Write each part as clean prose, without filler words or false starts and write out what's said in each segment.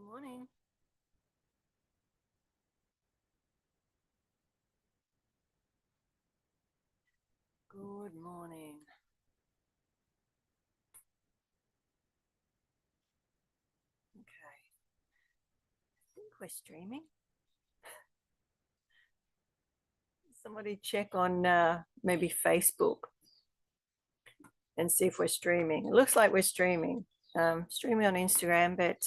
Good morning. Good morning. Okay. I think we're streaming. Somebody check on maybe Facebook and see if we're streaming. It looks like we're streaming. Streaming on Instagram, but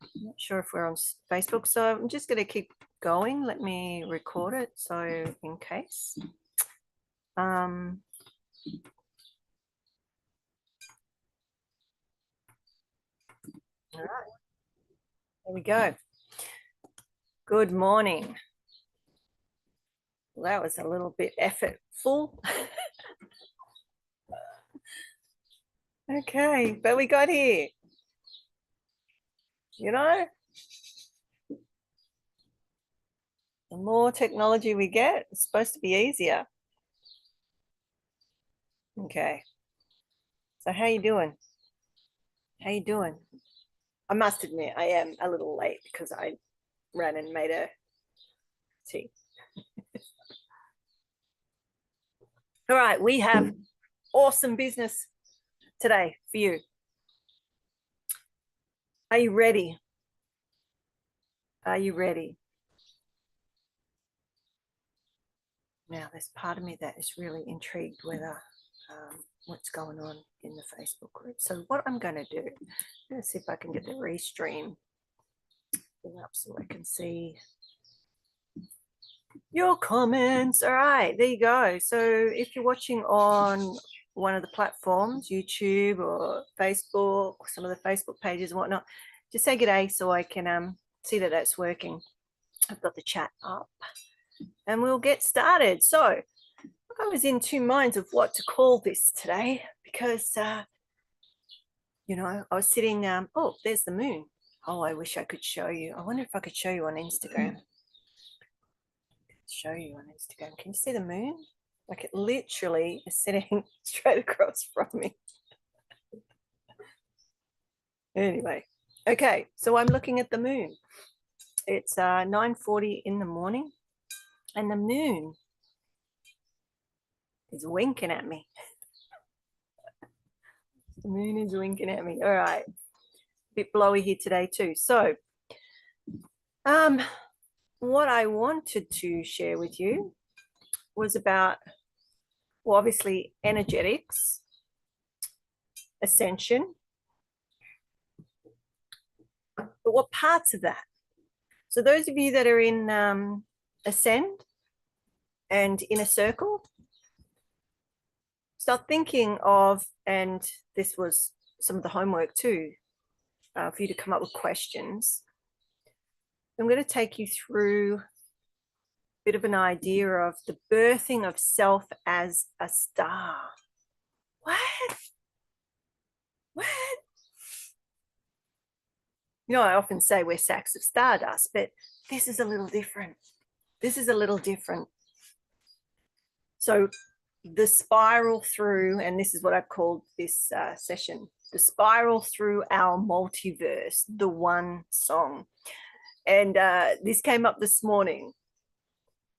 I'm not sure if we're on Facebook. So I'm just going to keep going. Let me record it. So in case. All right. There we go. Good morning. Well, that was a little bit effortful. Okay, but we got here. You know, the more technology we get, it's supposed to be easier. Okay. So how you doing? How you doing? I must admit, I am a little late because I ran and made a tea. All right, we have awesome business today for you. Are you ready? Are you ready? Now, there's part of me that is really intrigued whether what's going on in the Facebook group. So what I'm going to do, I'm going to see if I can get the restream up so I can see your comments. All right, there you go. So if you're watching on one of the platforms, YouTube or Facebook, some of the Facebook pages and whatnot, just say g'day so I can see that that's working. I've got the chat up and we'll get started. So I was in two minds of what to call this today because, you know, I was sitting, oh, there's the moon. Oh, I wish I could show you. I wonder if I could show you on Instagram. Show you on Instagram. Can you see the moon? Like it literally is sitting straight across from me. Anyway, okay, so I'm looking at the moon. It's 9:40 in the morning and the moon is winking at me. The moon is winking at me. All right, a bit blowy here today too. So what I wanted to share with you was about, well, obviously energetics, ascension, but what parts of that? So those of you that are in Ascend and Inner Circle, start thinking of, and this was some of the homework too, for you to come up with questions. I'm going to take you through a bit of an idea of the birthing of self as a star. What? What? You know, I often say we're sacks of stardust, but this is a little different. This is a little different. So the spiral through, and this is what I've called this session, the spiral through our multiverse, the one song. And this came up this morning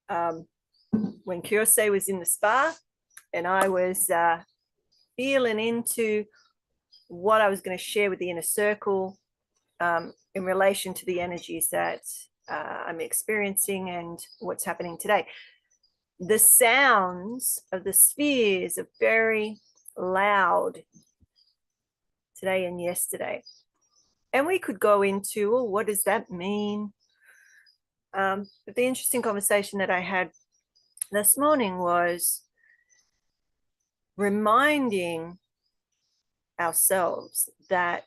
when Kiyose was in the spa and I was feeling into what I was going to share with the inner circle in relation to the energies that I'm experiencing and what's happening today. The sounds of the spheres are very loud today and yesterday. And we could go into, well, what does that mean? But the interesting conversation that I had this morning was reminding ourselves that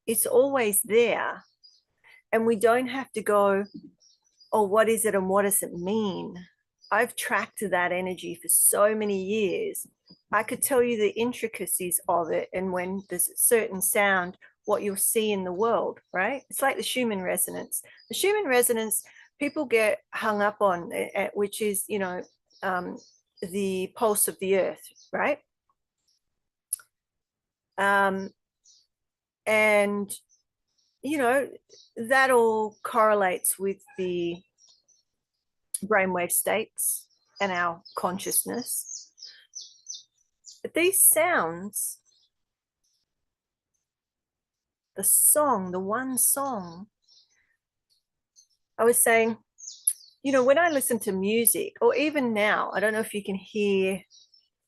it's always there and we don't have to go, oh, what is it and what does it mean? I've tracked that energy for so many years. I could tell you the intricacies of it and when there's a certain sound, what you'll see in the world, right? It's like the Schumann resonance. The Schumann resonance, people get hung up on, which is, you know, the pulse of the earth, right? And you know, that all correlates with the brainwave states and our consciousness. But these sounds, the song, the one song, I was saying, you know, when I listen to music, or even now, I don't know if you can hear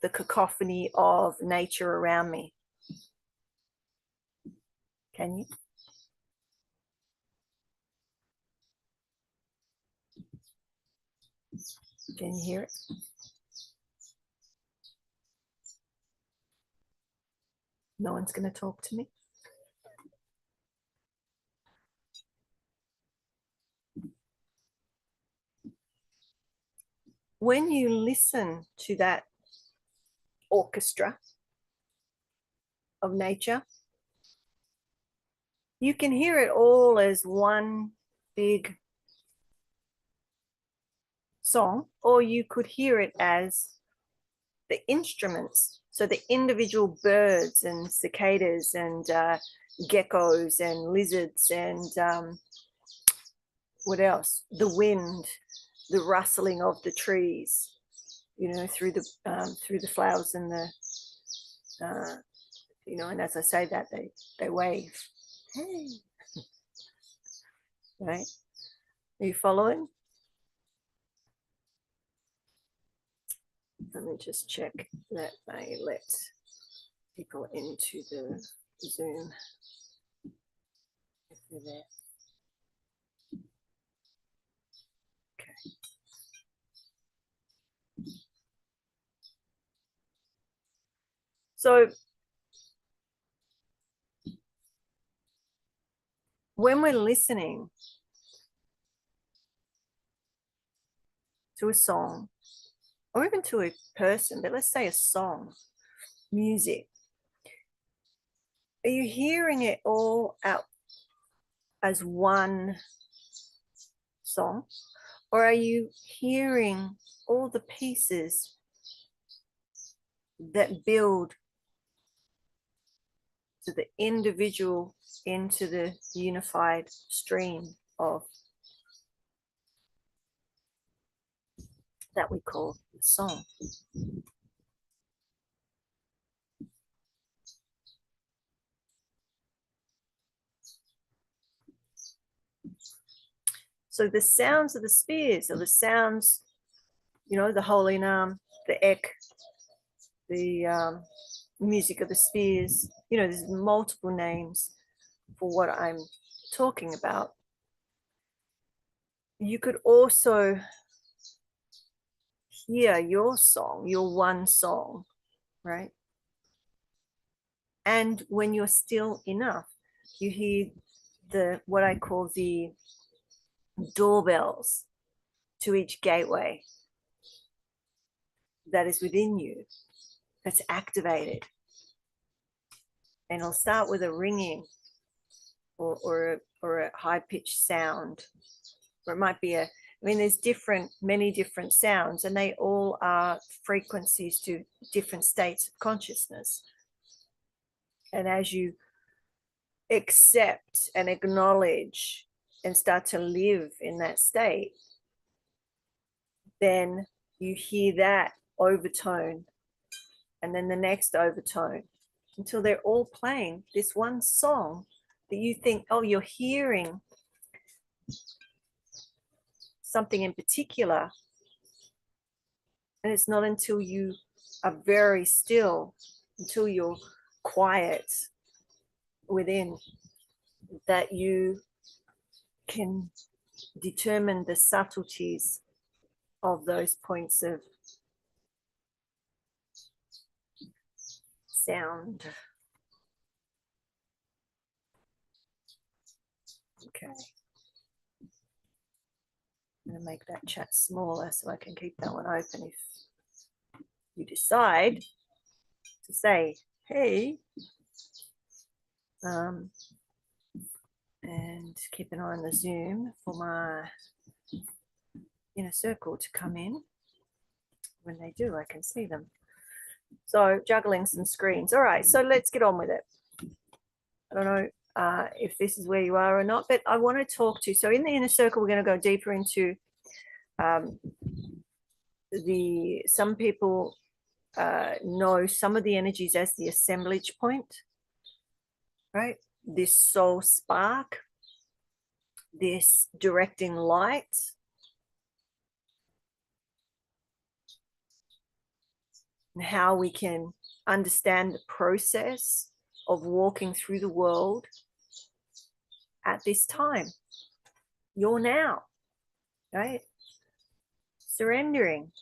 the cacophony of nature around me. Can you? Can you hear it? No one's going to talk to me. When you listen to that orchestra of nature, you can hear it all as one big song, or you could hear it as the instruments. So the individual birds and cicadas and geckos and lizards and what else? The wind, the rustling of the trees, you know, through the flowers and the you know, and as I say that, they wave. Hey, right? Are you following? Let me just check that I let people into the Zoom if they're there. Okay. So when we're listening to a song, or even to a person, but let's say a song, music, are you hearing it all out as one song, or are you hearing all the pieces that build to the individual into the unified stream of that we call the song? So the sounds of the spheres, or the sounds, you know, the holy nam, the ek, the music of the spheres, you know, there's multiple names for what I'm talking about. You could also hear your song, your one song, right? And when you're still enough, you hear the what I call the doorbells to each gateway that is within you, that's activated. And it'll start with a ringing or a high-pitched sound, or it might be there's many different sounds, and they all are frequencies to different states of consciousness. And as you accept and acknowledge and start to live in that state, then you hear that overtone and then the next overtone until they're all playing this one song that you think, oh, you're hearing something in particular. And it's not until you are very still, until you're quiet within, that you can determine the subtleties of those points of sound. Okay. I'm going to make that chat smaller so I can keep that one open if you decide to say, hey, and keep an eye on the Zoom for my inner circle to come in. When they do, I can see them. So juggling some screens. All right, so let's get on with it. I don't know if this is where you are or not. But I want to talk to, so in the inner circle, we're going to go deeper into some people know some of the energies as the assemblage point, right? This soul spark, this directing light, and how we can understand the process of walking through the world at this time. You're now, right? Surrendering.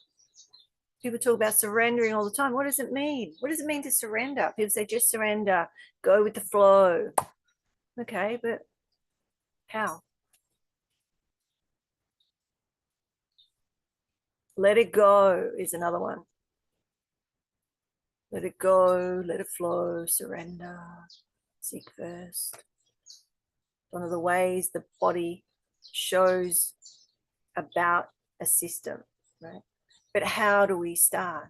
People talk about surrendering all the time. What does it mean? What does it mean to surrender? People say just surrender, go with the flow. Okay, but how? Let it go is another one. Let it go, let it flow, surrender, seek first. One of the ways the body shows about a system, right? But how do we start?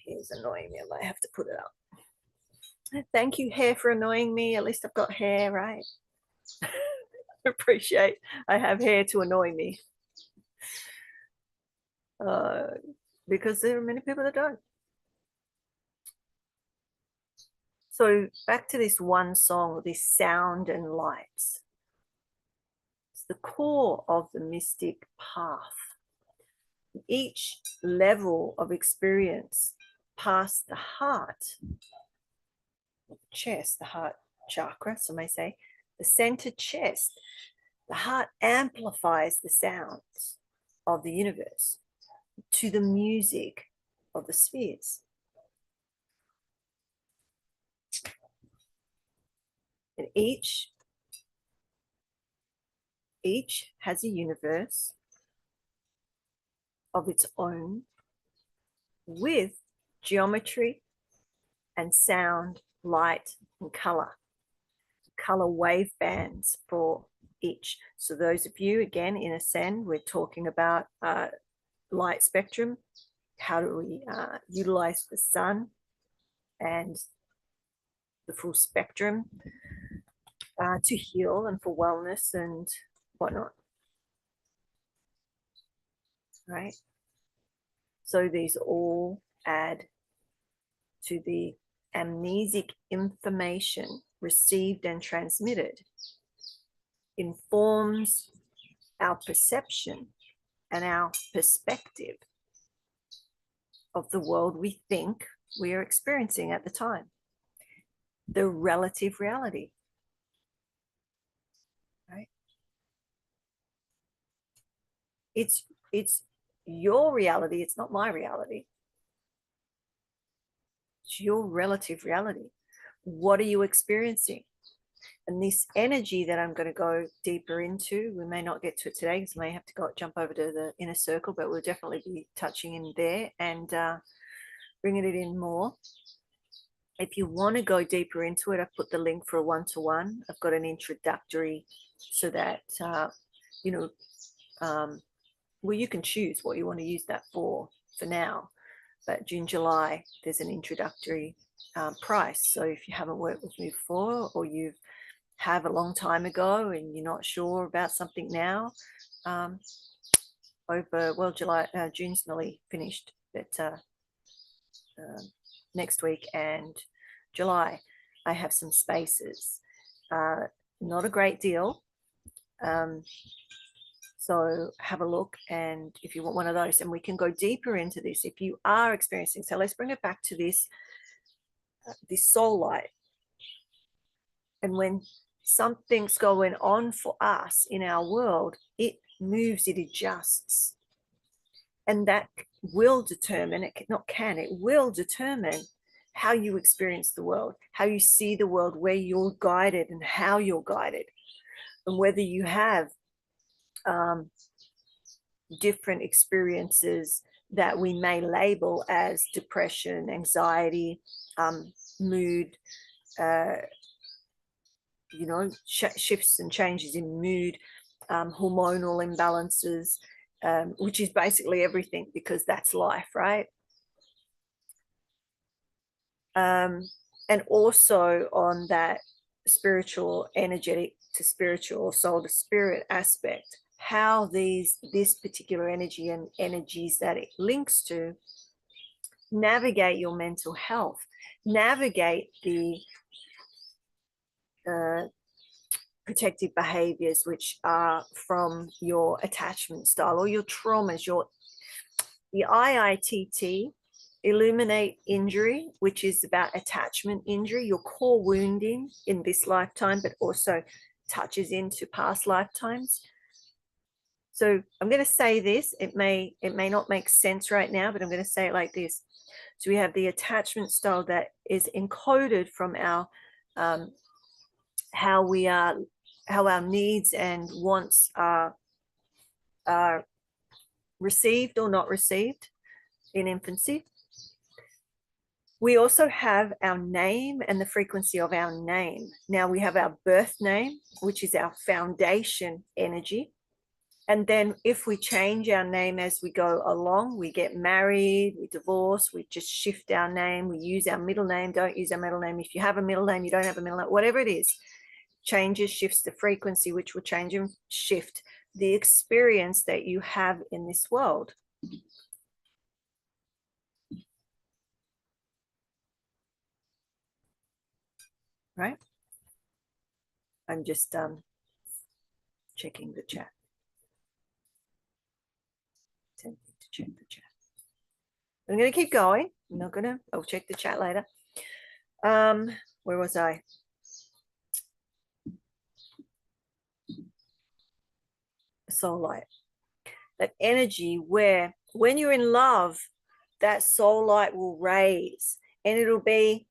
Hair's annoying me. I might have to put it up. Thank you, hair, for annoying me. At least I've got hair, right? Appreciate I have hair to annoy me. Because there are many people that don't. So back to this one song, this sound and light. It's the core of the mystic path. Each level of experience past the heart, chest, the heart chakra, some may say, the center chest, the heart amplifies the sounds of the universe to the music of the spheres. And each has a universe of its own with geometry and sound, light and color wave bands for each. So those of you, again, in Ascend, we're talking about light spectrum. How do we utilize the sun and the full spectrum to heal and for wellness and whatnot, right? So these all add to the amnesic information received and transmitted, informs our perception and our perspective of the world we think we are experiencing at the time, the relative reality, right? It's your reality, it's not my reality. It's your relative reality. What are you experiencing? And this energy that I'm going to go deeper into, we may not get to it today because we may have to jump over to the inner circle, but we'll definitely be touching in there and bringing it in more. If you want to go deeper into it, I've put the link for a one-to-one. I've got an introductory so that, well, you can choose what you want to use that for now. But June, July, there's an introductory price. So if you haven't worked with me before, or you have a long time ago and you're not sure about something now, June's nearly finished, but next week and July, I have some spaces. Not a great deal. So have a look, and if you want one of those, and we can go deeper into this if you are experiencing. So let's bring it back to this soul light. And when something's going on for us in our world, it moves, it adjusts. And that will determine, it will determine how you experience the world, how you see the world, where you're guided and how you're guided, and whether you have different experiences that we may label as depression, anxiety, mood, shifts and changes in mood, hormonal imbalances, which is basically everything, because that's life, right? And also on that spiritual, energetic to spiritual, or soul to spirit aspect, how this particular energy and energies that it links to navigate your mental health, navigate the protective behaviors which are from your attachment style or your traumas, the IITT, illuminate injury, which is about attachment injury, your core wounding in this lifetime, but also touches into past lifetimes. So I'm going to say this, it may not make sense right now, but I'm going to say it like this. So we have the attachment style that is encoded from our how our needs and wants are received or not received in infancy. We also have our name and the frequency of our name. Now we have our birth name, which is our foundation energy. And then if we change our name as we go along, we get married, we divorce, we just shift our name, we use our middle name, don't use our middle name. If you have a middle name, you don't have a middle name, whatever it is, changes, shifts the frequency, which will change and shift the experience that you have in this world. Right? I'm just checking the chat. Tempted to check the chat. I'm going to keep going. I'm not going to, I'll check the chat later. Where was I? Soul light. That energy where when you're in love, that soul light will raise and it'll be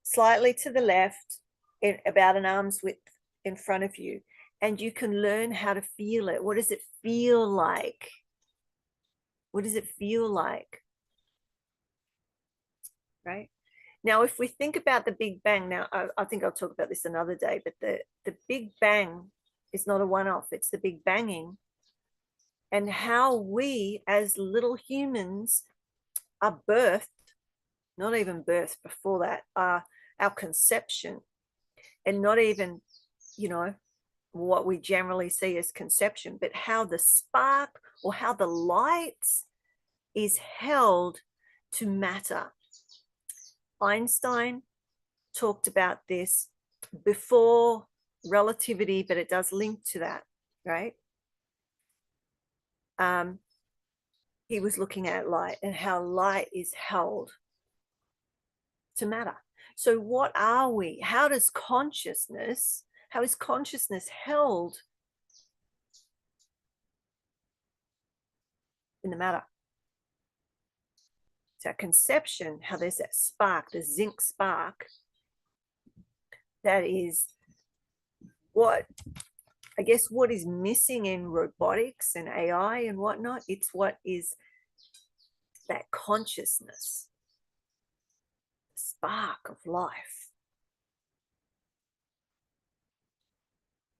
slightly to the left, in about an arm's width in front of you. And you can learn how to feel it. What does it feel like? What does it feel like? Right? Now, if we think about the Big Bang, now I think I'll talk about this another day, but the Big Bang is not a one-off, it's the Big Banging. And how we as little humans are birthed, not even birthed before that, are our conception, and not even, you know, what we generally see as conception, but how the spark or how the light is held to matter. Einstein talked about this before relativity, but it does link to that, right? He was looking at light and how light is held to matter. So what are we? How is consciousness held in the matter? It's our conception, how there's that spark, the zinc spark, that is what, I guess, what is missing in robotics and AI and whatnot. It's what is that consciousness, the spark of life.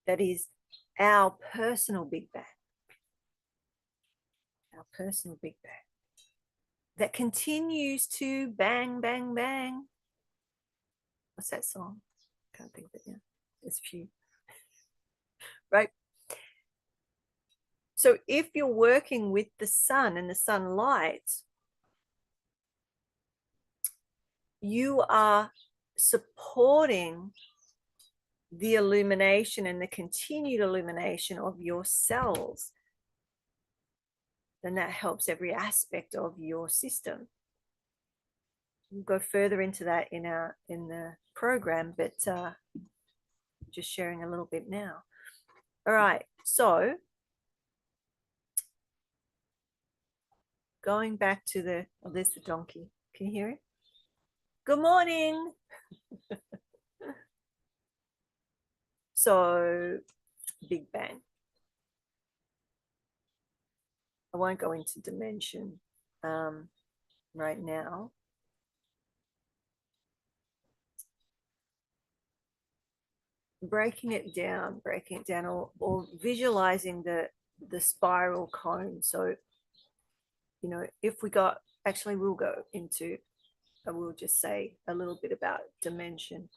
That is our personal Big Bang. Our personal Big Bang. That continues to bang, bang, bang. What's that song? Can't think of it now. There's a few. Right? So if you're working with the sun and the sunlight, you are supporting the illumination and the continued illumination of your cells. Then that helps every aspect of your system. We'll go further into that in the program, but just sharing a little bit now. All right, so going back to the, oh, there's the donkey. Can you hear it? Good morning. So, Big Bang. I won't go into dimension right now. Breaking it down or visualizing the spiral cone. So, you know, if we got, actually we'll go into, I will just say a little bit about dimension.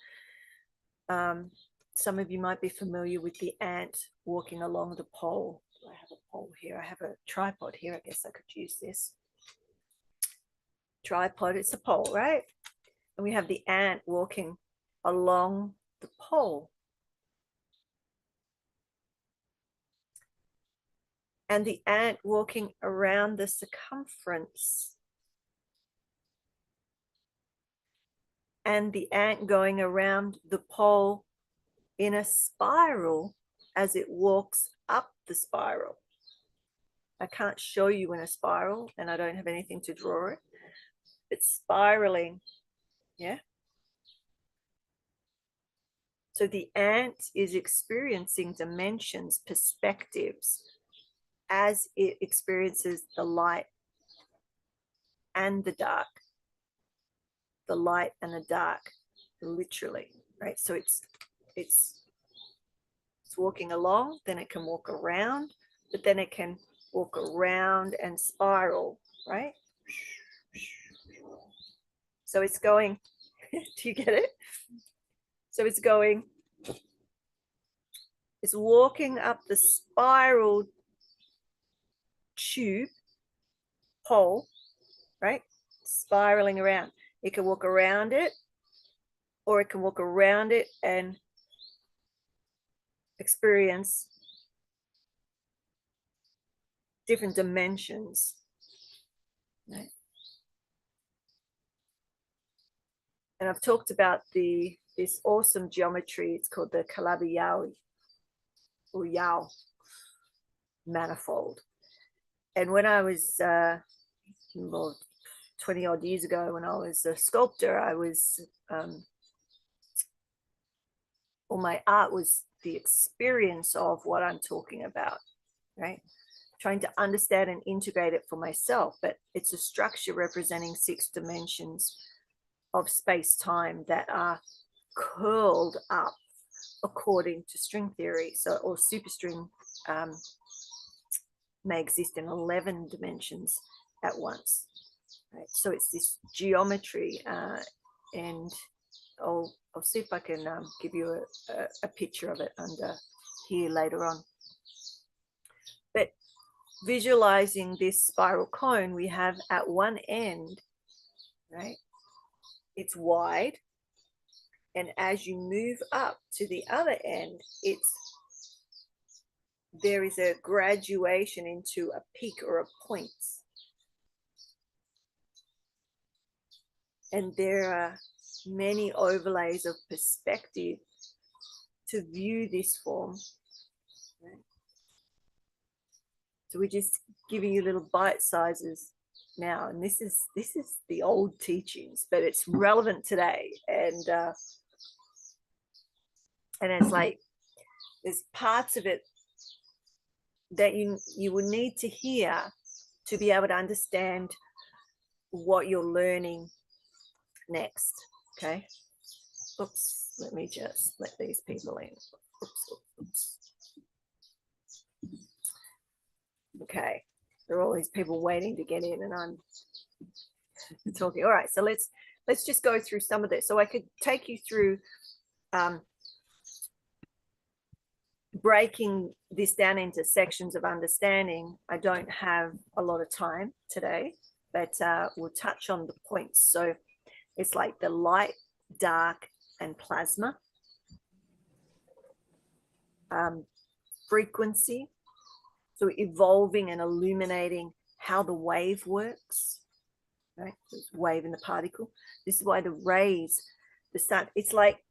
Some of you might be familiar with the ant walking along the pole. I have a pole here. I have a tripod here. I guess I could use this. Tripod, it's a pole, right? And we have the ant walking along the pole. And the ant walking around the circumference. And the ant going around the pole in a spiral as it walks up the spiral. I can't show you in a spiral, and I don't have anything to draw it. It's spiraling, yeah? So the ant is experiencing dimensions, perspectives, as it experiences the light and the dark. The light and the dark, literally, right? So it's walking along, then it can walk around, but then it can walk around and spiral, right? So it's going, do you get it? So it's going, it's walking up the spiral tube pole, right? Spiraling around. It can walk around it, or it can walk around it and experience different dimensions, right? And I've talked about this awesome geometry. It's called the Calabi-Yau or Yau manifold. And when I was well, 20 odd years ago, when I was a sculptor, I was well, my art was the experience of what I'm talking about, right? Trying to understand and integrate it for myself, but it's a structure representing 6 dimensions of space-time that are curled up according to string theory. So, or superstring may exist in 11 dimensions at once. Right? So it's this geometry, and I'll see if I can give you a picture of it under here later on. But visualizing this spiral cone, we have at one end, right? It's wide, and as you move up to the other end, there is a graduation into a peak or a point. And there are many overlays of perspective to view this form. Right? So we're just giving you little bite sizes now, and this is the old teachings, but it's relevant today. And it's like there's parts of it that you will need to hear to be able to understand what you're learning next. Okay. Oops, let me just let these people in. Oops. Okay, there are all these people waiting to get in, and I'm talking. All right, so let's just go through some of this. So I could take you through breaking this down into sections of understanding. I don't have a lot of time today, but we'll touch on the points. So it's like the light, dark, and plasma. Frequency, so evolving and illuminating how the wave works, right? This wave in the particle. This is why the rays, the sun, it's like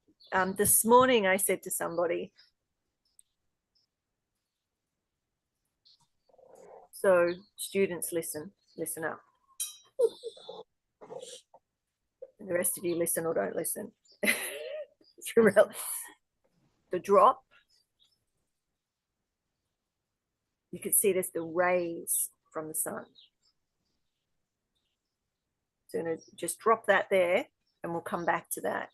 this morning I said to somebody, so students, listen up. And the rest of you listen or don't listen. It's real. The drop, you can see there's the rays from the sun. So I'm going to just drop that there, and we'll come back to that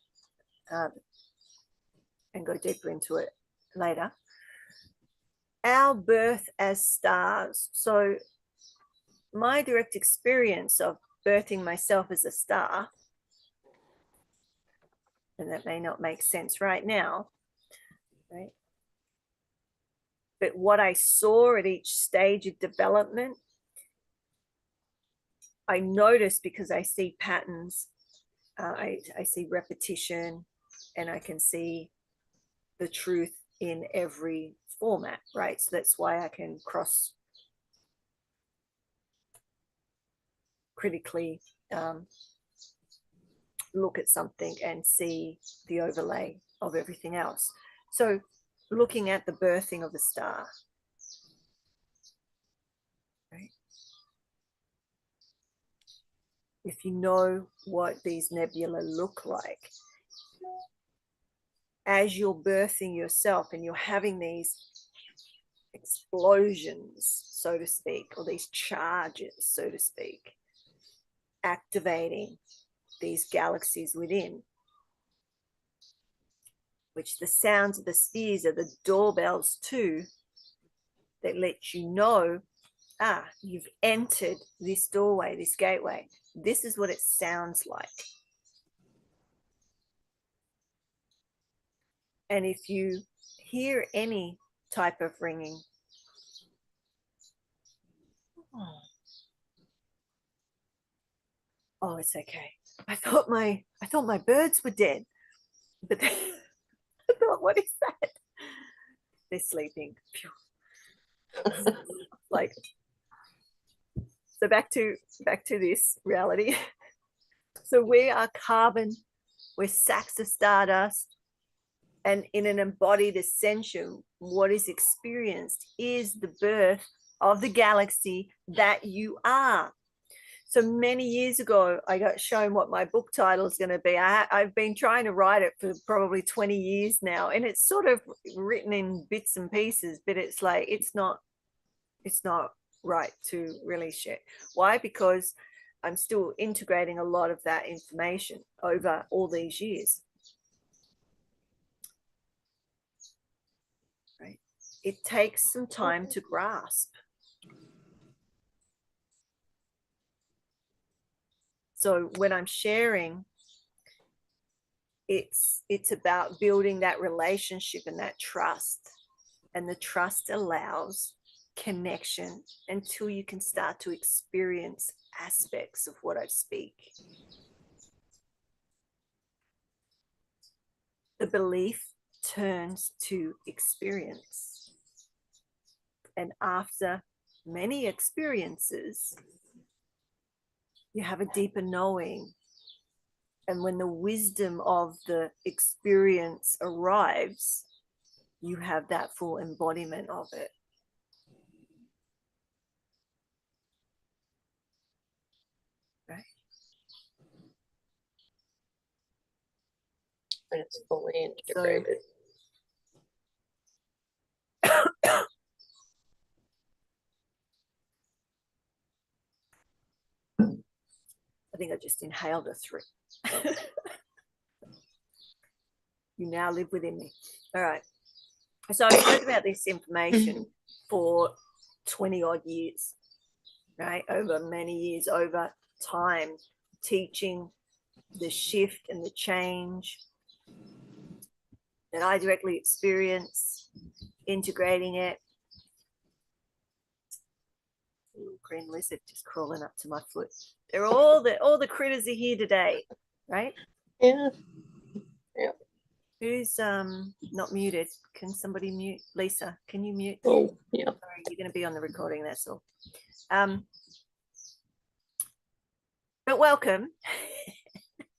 and go deeper into it later. Our birth as stars. So my direct experience of birthing myself as a star And that may not make sense right now, right? But what I saw at each stage of development, I noticed because I see patterns, I see repetition, and I can see the truth in every format, right? So that's why I can cross critically look at something and see the overlay of everything else. So looking at the birthing of a star, right? If you know what these nebula look like, as you're birthing yourself and you're having these explosions, so to speak, or these charges, so to speak, activating these galaxies within, which the sounds of the spheres are the doorbells too, that let you know, you've entered this doorway, this gateway. This is what it sounds like. And if you hear any type of ringing, oh, it's okay. I thought my birds were dead, but I thought, what is that? They're sleeping. Like, so back to this reality. So we are carbon, we're sacks of stardust, and in an embodied ascension, what is experienced is the birth of the galaxy that you are. So many years ago, I got shown what my book title is going to be. I've been trying to write it for probably 20 years now, and it's sort of written in bits and pieces, but it's like, it's not right to really share. Why? Because I'm still integrating a lot of that information over all these years. Right? It takes some time to grasp. So when I'm sharing, it's about building that relationship and that trust. And the trust allows connection until you can start to experience aspects of what I speak. The belief turns to experience. And after many experiences, you have a deeper knowing. And when the wisdom of the experience arrives, you have that full embodiment of it. Right? And it's fully integrated. I think I just inhaled a 3. You now live within me. All right. So I've spoken about this information for 20 odd years, right? Over many years, over time, teaching the shift and the change that I directly experience, integrating it. Little green lizard just crawling up to my foot. They're all the critters are here today, right? Yeah. Yeah. Who's not muted? Can somebody mute? Lisa, can you mute? Oh, yeah. Sorry, you're going to be on the recording, that's all. But welcome.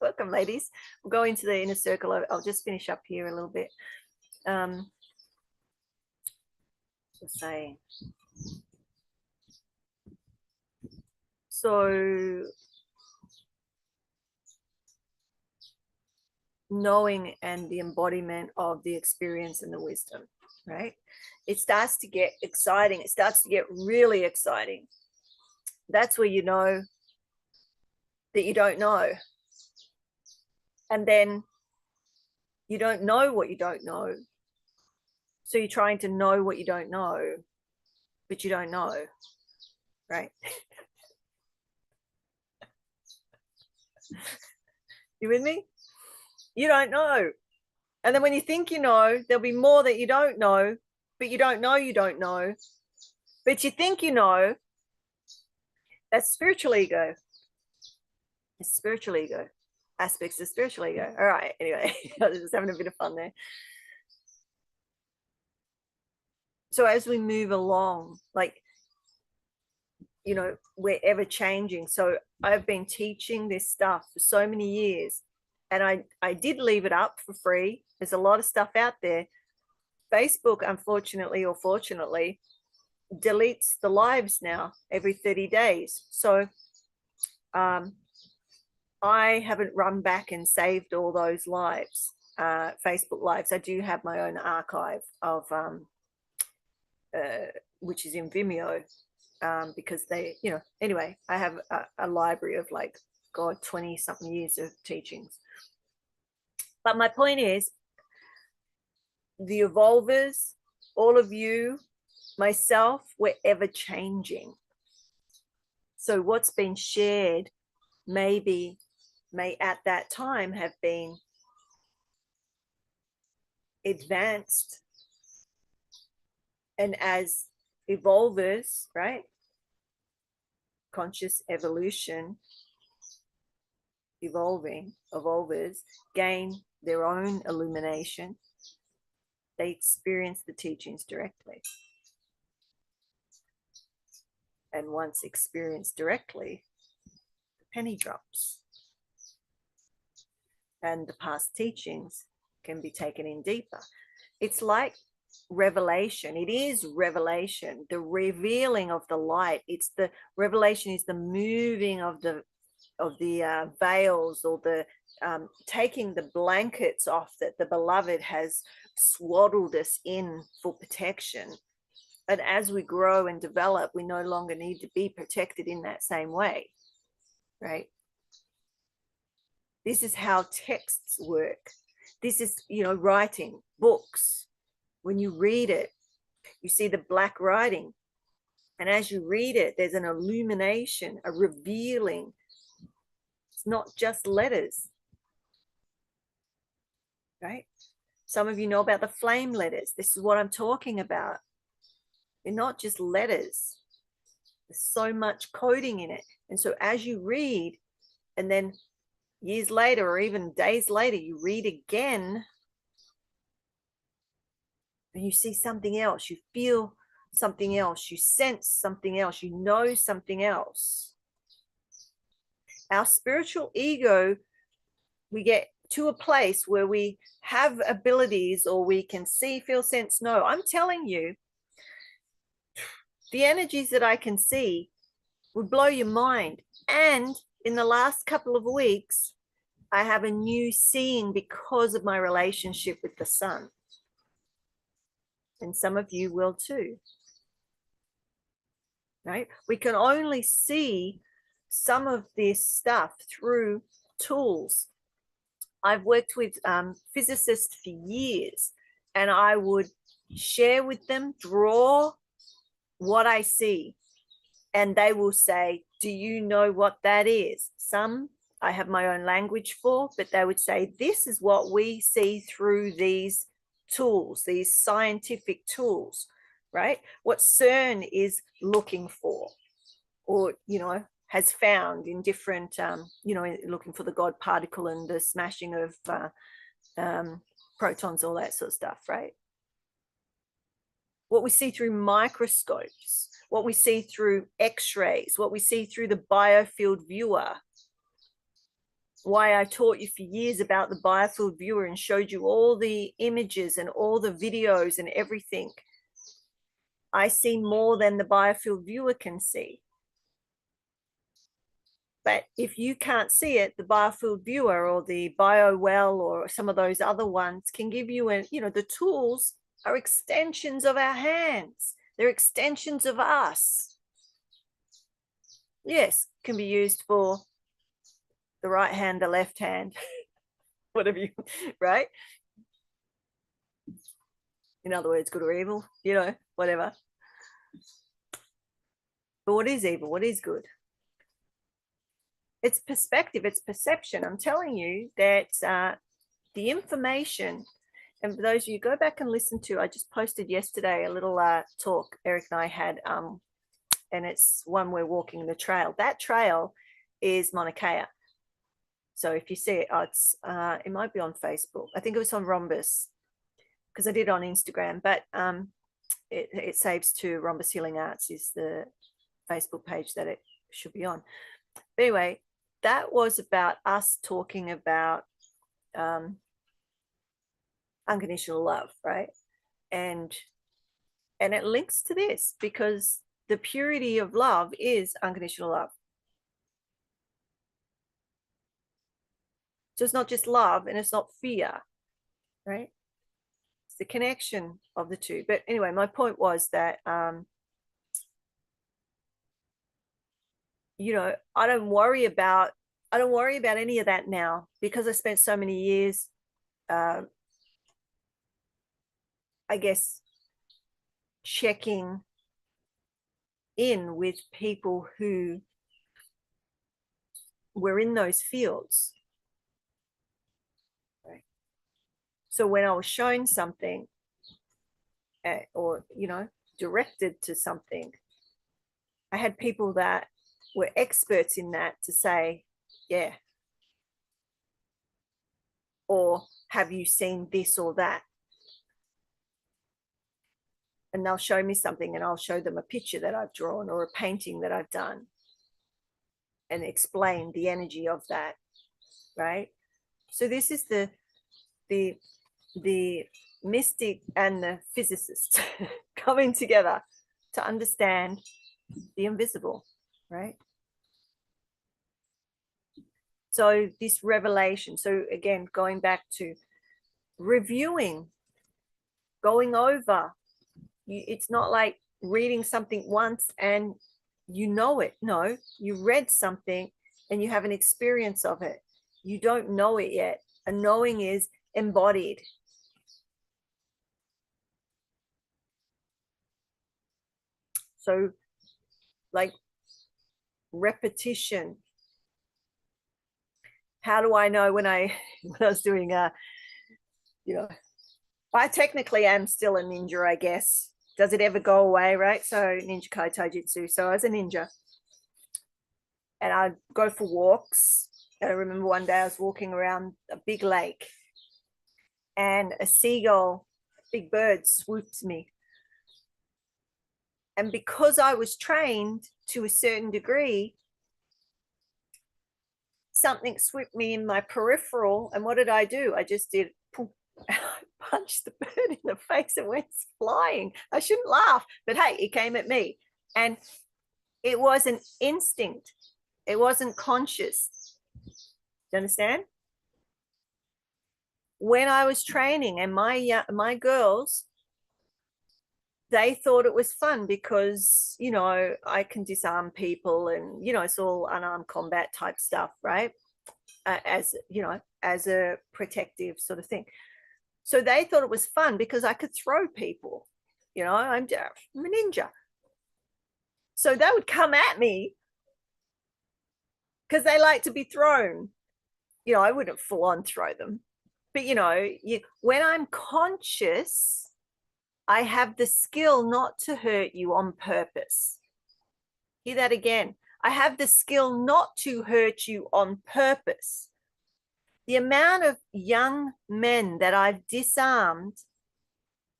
Welcome, ladies. We'll go into the inner circle. I'll just finish up here a little bit. Just saying. So knowing and the embodiment of the experience and the wisdom, right? It starts to get exciting. It starts to get really exciting. That's where you know that you don't know. And then you don't know what you don't know. So you're trying to know what you don't know, but you don't know, right? You with me? You don't know. And then when you think you know, there'll be more that you don't know, but you don't know you don't know. But you think you know. That's spiritual ego. It's spiritual ego. Aspects of spiritual ego. All right. Anyway, I was just having a bit of fun there. So as we move along, like, you know, we're ever changing. So I've been teaching this stuff for so many years, and I did leave it up for free. There's a lot of stuff out there. Facebook, unfortunately or fortunately, deletes the lives now every 30 days. So I haven't run back and saved all those lives, Facebook lives. I do have my own archive of which is in Vimeo, because they, you know, anyway, I have a library of like, God, 20 something years of teachings. But my point is, the evolvers, all of you, myself, we're ever changing. So what's been shared may at that time have been advanced, and as evolvers, right, conscious evolution, evolvers gain their own illumination, they experience the teachings directly, and once experienced directly, the penny drops, and the past teachings can be taken in deeper. It's like revelation. It is revelation, the revealing of the light. It's the revelation is the moving of the veils, or the taking the blankets off that the beloved has swaddled us in for protection. And as we grow and develop, we no longer need to be protected in that same way, right? This is how texts work. This is, you know, writing, books. When you read it, you see the black writing. And as you read it, there's an illumination, a revealing. It's not just letters, right? Some of you know about the flame letters. This is what I'm talking about. They're not just letters. There's so much coding in it. And so as you read, and then years later or even days later, you read again, and you see something else, you feel something else, you sense something else, you know something else. Our spiritual ego, we get to a place where we have abilities, or we can see, feel, sense, know. I'm telling you, the energies that I can see would blow your mind. And in the last couple of weeks, I have a new seeing because of my relationship with the sun. And some of you will too. Right? We can only see some of this stuff through tools. I've worked with physicists for years, and I would share with them, draw what I see, and they will say, do you know what that is? Some I have my own language for, but they would say, this is what we see through these tools, these scientific tools, right? What CERN is looking for, or, you know, has found in different, you know, looking for the God particle and the smashing of protons, all that sort of stuff, right? What we see through microscopes, what we see through x-rays, what we see through the biofield viewer. Why I taught you for years about the biofield viewer and showed you all the images and all the videos and everything. I see more than the biofield viewer can see. But if you can't see it, the biofield viewer or the BioWell or some of those other ones can give you, you know, the tools are extensions of our hands. They're extensions of us. Yes, can be used for the right hand, the left hand, whatever you, right? In other words, good or evil, you know, whatever. But what is evil? What is good? It's perspective, it's perception. I'm telling you that the information, and for those of you, go back and listen to, I just posted yesterday a little talk Eric and I had, and it's one we're walking the trail. That trail is Mauna Kea. So if you see it, it might be on Facebook. I think it was on Rhombus, because I did it on Instagram, but it saves to Rhombus Healing Arts is the Facebook page that it should be on. But anyway, that was about us talking about unconditional love, right? And it links to this, because the purity of love is unconditional love. So it's not just love and it's not fear, right? It's the connection of the two. But anyway, my point was that you know, I don't worry about any of that now, because I spent so many years I guess checking in with people who were in those fields. Right? So when I was shown something or, you know, directed to something, I had people that were experts in that to say, yeah. Or have you seen this or that? And they'll show me something and I'll show them a picture that I've drawn or a painting that I've done and explain the energy of that, right? So this is the mystic and the physicist coming together to understand the invisible, right? So this revelation, so again, going back to reviewing, going over, it's not like reading something once and you know it. No, you read something and you have an experience of it. You don't know it yet. A knowing is embodied. So like repetition. How do I know when I was doing you know, I technically am still a ninja, I guess. Does it ever go away, right? So ninja kai taijutsu. So I was a ninja and I'd go for walks. And I remember one day I was walking around a big lake and a seagull, big bird, swooped me. And because I was trained to a certain degree, something swooped me in my peripheral. And what did I do? I just did poof, and I punched the bird in the face and went flying. I shouldn't laugh, but hey, it came at me. And it was an instinct. It wasn't conscious. Do you understand? When I was training, and my girls, they thought it was fun because, you know, I can disarm people and, you know, it's all unarmed combat type stuff, right? As, you know, as a protective sort of thing. So they thought it was fun because I could throw people, you know, I'm a ninja. So they would come at me because they like to be thrown. You know, I wouldn't full on throw them. But, you know, when I'm conscious, I have the skill not to hurt you on purpose. Hear that again. I have the skill not to hurt you on purpose. The amount of young men that I've disarmed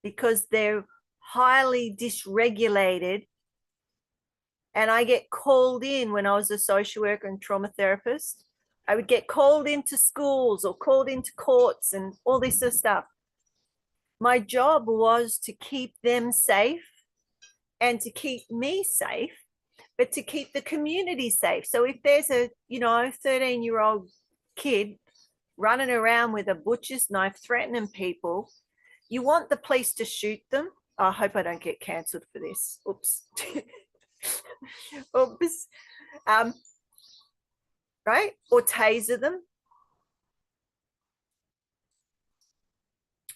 because they're highly dysregulated, and I get called in when I was a social worker and trauma therapist. I would get called into schools or called into courts and all this sort of stuff. My job was to keep them safe and to keep me safe, but to keep the community safe. So if there's a, you know, 13-year-old kid running around with a butcher's knife threatening people, you want the police to shoot them. I hope I don't get cancelled for this. Oops. Oops. Right? Or taser them.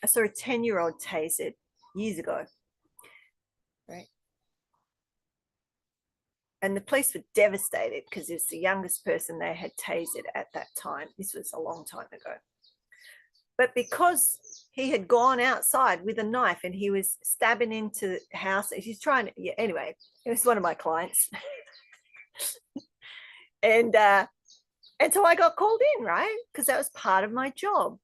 I saw a 10-year-old tasered years ago. Right? And the police were devastated because it's the youngest person they had tasered at that time. This was a long time ago. But because he had gone outside with a knife and he was stabbing into the house, he's trying to, yeah, anyway, it was one of my clients. And so I got called in, right? Because that was part of my job,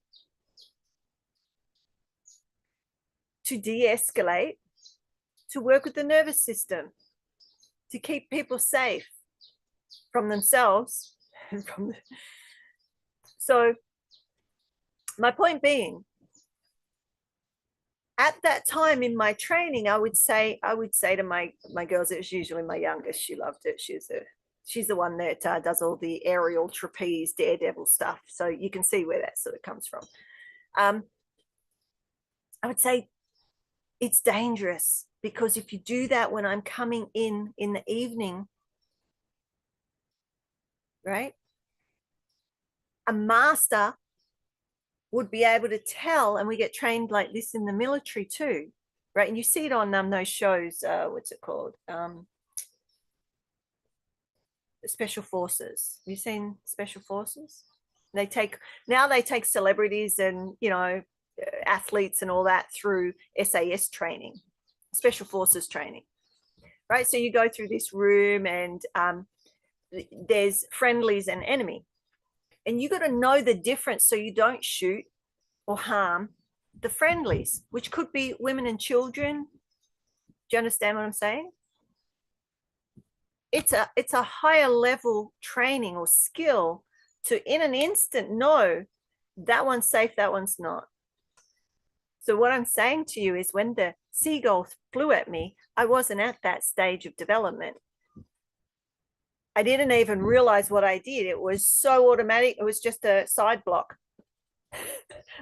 to de-escalate, to work with the nervous system, to keep people safe from themselves. So my point being, at that time in my training, I would say to my girls, it was usually my youngest, she loved it. She's the one that does all the aerial trapeze daredevil stuff. So you can see where that sort of comes from. I would say it's dangerous, because if you do that when I'm coming in the evening, right, a master would be able to tell, and we get trained like this in the military too, right? And you see it on those shows, what's it called? Special Forces. Have you seen Special Forces? They take celebrities and, you know, athletes and all that through SAS training, Special Forces training, right? So you go through this room and there's friendlies and enemy, and you got to know the difference so you don't shoot or harm the friendlies, which could be women and children. Do you understand what I'm saying? It's a higher level training or skill to, in an instant, know that one's safe, that one's not. So what I'm saying to you is, when the seagull flew at me, I wasn't at that stage of development. I didn't even realize what I did. It was so automatic. It was just a side block.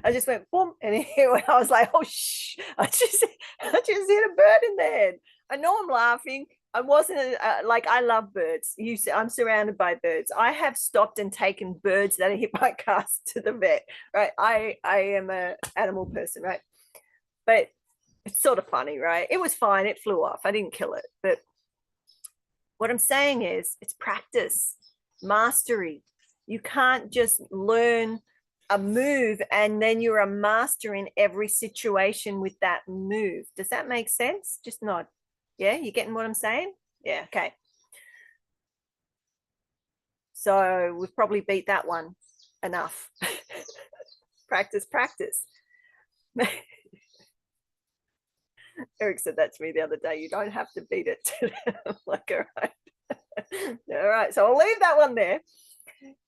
I just went boom, and I was like, oh shh! I just hit a bird in the head. I know I'm laughing. I wasn't like, I love birds. I'm surrounded by birds. I have stopped and taken birds that are hit by cars to the vet. Right? I am an animal person, right? But it's sort of funny, right? It was fine. It flew off. I didn't kill it. But what I'm saying is, it's practice, mastery. You can't just learn a move and then you're a master in every situation with that move. Does that make sense? Just nod. Yeah, you getting what I'm saying? Yeah, okay. So we've probably beat that one enough. Practice. Eric said that to me the other day. You don't have to beat it. I'm like, all right. All right. So I'll leave that one there.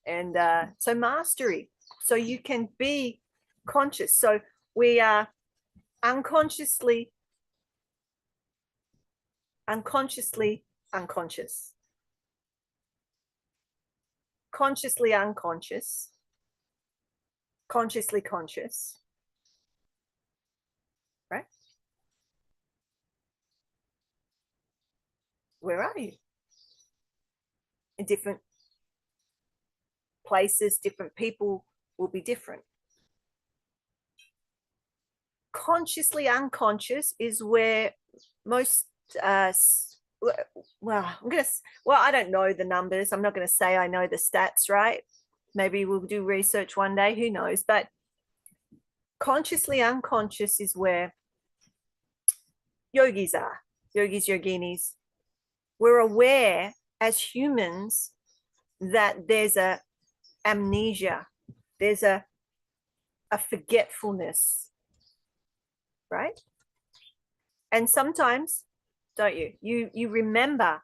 And so mastery. So you can be conscious. So we are unconsciously unconscious, consciously unconscious, consciously conscious, right? Where are you? In different places, different people will be different. Consciously unconscious is where most I don't know the numbers. I'm not going to say I know the stats, right? Maybe we'll do research one day, who knows? But consciously unconscious is where yogis are, yoginis. We're aware as humans that there's a amnesia, there's a forgetfulness, right? And sometimes, don't you? You remember.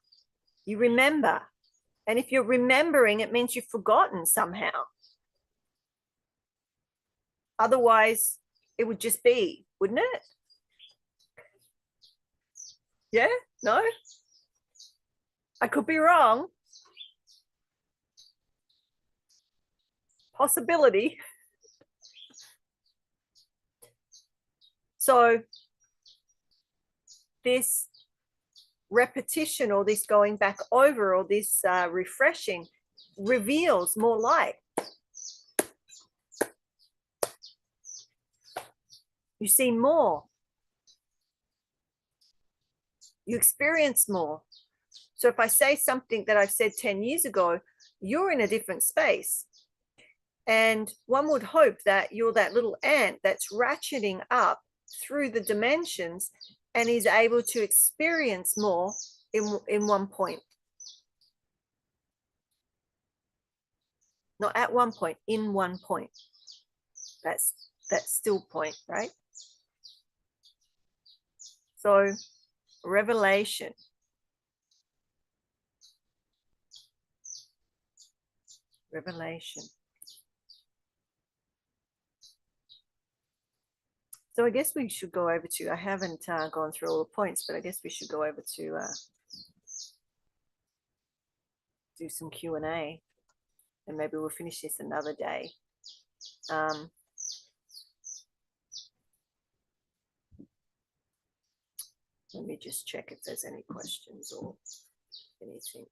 And if you're remembering, it means you've forgotten somehow. Otherwise, it would just be, wouldn't it? Yeah? No? I could be wrong. Possibility. So this repetition, or this going back over, or this refreshing, reveals more light. You see more. You experience more. So if I say something that I've said 10 years ago, you're in a different space. And one would hope that you're that little ant that's ratcheting up through the dimensions and is able to experience more in one point. Not at one point, in one point. That's still point, right? So revelation. Revelation. So I guess we should go over to, I haven't gone through all the points, but I guess we should go over to do some Q&A, and maybe we'll finish this another day. Let me just check if there's any questions or anything.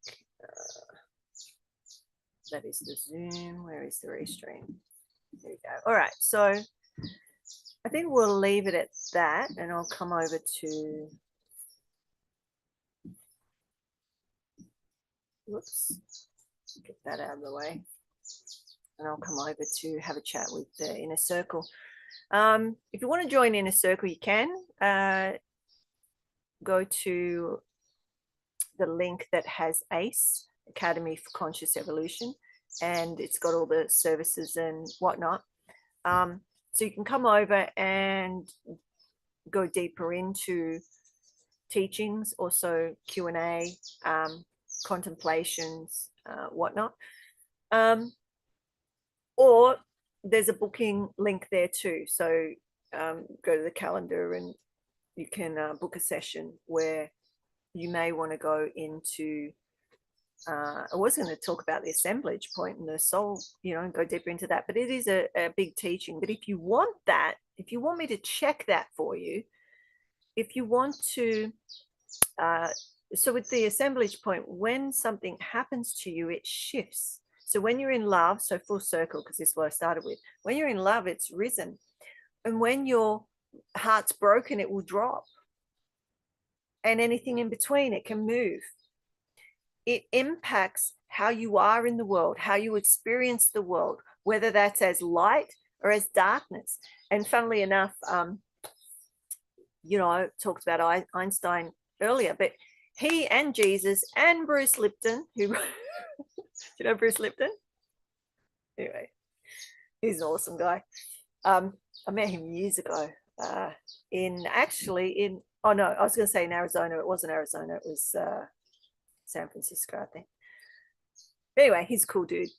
That is the Zoom. Where is the restream? There we go. All right. So I think we'll leave it at that, and I'll come over to, whoops, get that out of the way. And I'll come over to have a chat with the Inner Circle. If you want to join Inner Circle, you can go to the link that has ACE, Academy for Conscious Evolution, and it's got all the services and whatnot. So you can come over and go deeper into teachings, also Q&A, contemplations, whatnot. Or there's a booking link there too. So go to the calendar and you can book a session where you may want to go into, I was going to talk about the assemblage point and the soul, you know, and go deeper into that, but it is a big teaching. But if you want that, if you want me to check that for you, if you want to, so with the assemblage point, when something happens to you, it shifts. So when you're in love, so full circle, because this is what I started with, when you're in love, it's risen. And when your heart's broken, it will drop. And anything in between, it can move. It impacts how you are in the world, how you experience the world, whether that's as light or as darkness. And funnily enough, you know, I talked about Einstein earlier, but he and Jesus and Bruce Lipton, who, do you know Bruce Lipton? Anyway, he's an awesome guy. I met him years ago oh no, I was going to say in Arizona. It wasn't Arizona. It was San Francisco, I think. Anyway, he's a cool dude.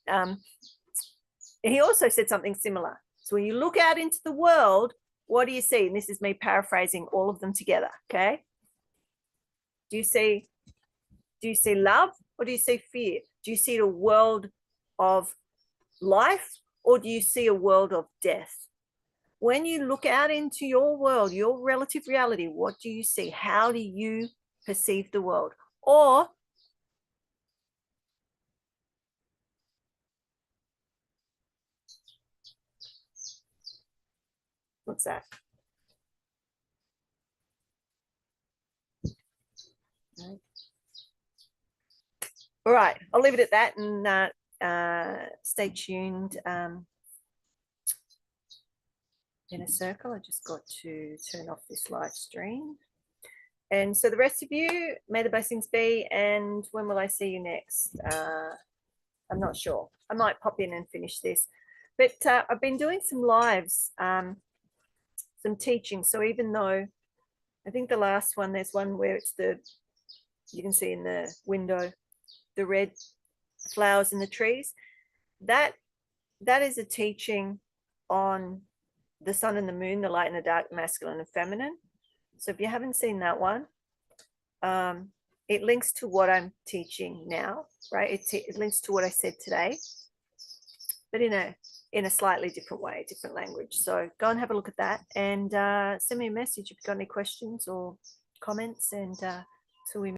He also said something similar. So when you look out into the world, what do you see? And this is me paraphrasing all of them together. Okay. Do you see love, or do you see fear? Do you see a world of life, or do you see a world of death? When you look out into your world, your relative reality, what do you see? How do you perceive the world? Or what's that? All right, I'll leave it at that, and stay tuned. Inner Circle, I just got to turn off this live stream. And so the rest of you, may the blessings be. And when will I see you next? I'm not sure. I might pop in and finish this. But I've been doing some lives, some teaching. So even though I think the last one, there's one where it's you can see in the window, the red flowers in the trees. That is a teaching on the sun and the moon, the light and the dark, masculine and feminine. So if you haven't seen that one, it links to what I'm teaching now, right? It links to what I said today, but in a slightly different way, different language. So go and have a look at that, and send me a message if you've got any questions or comments, and till we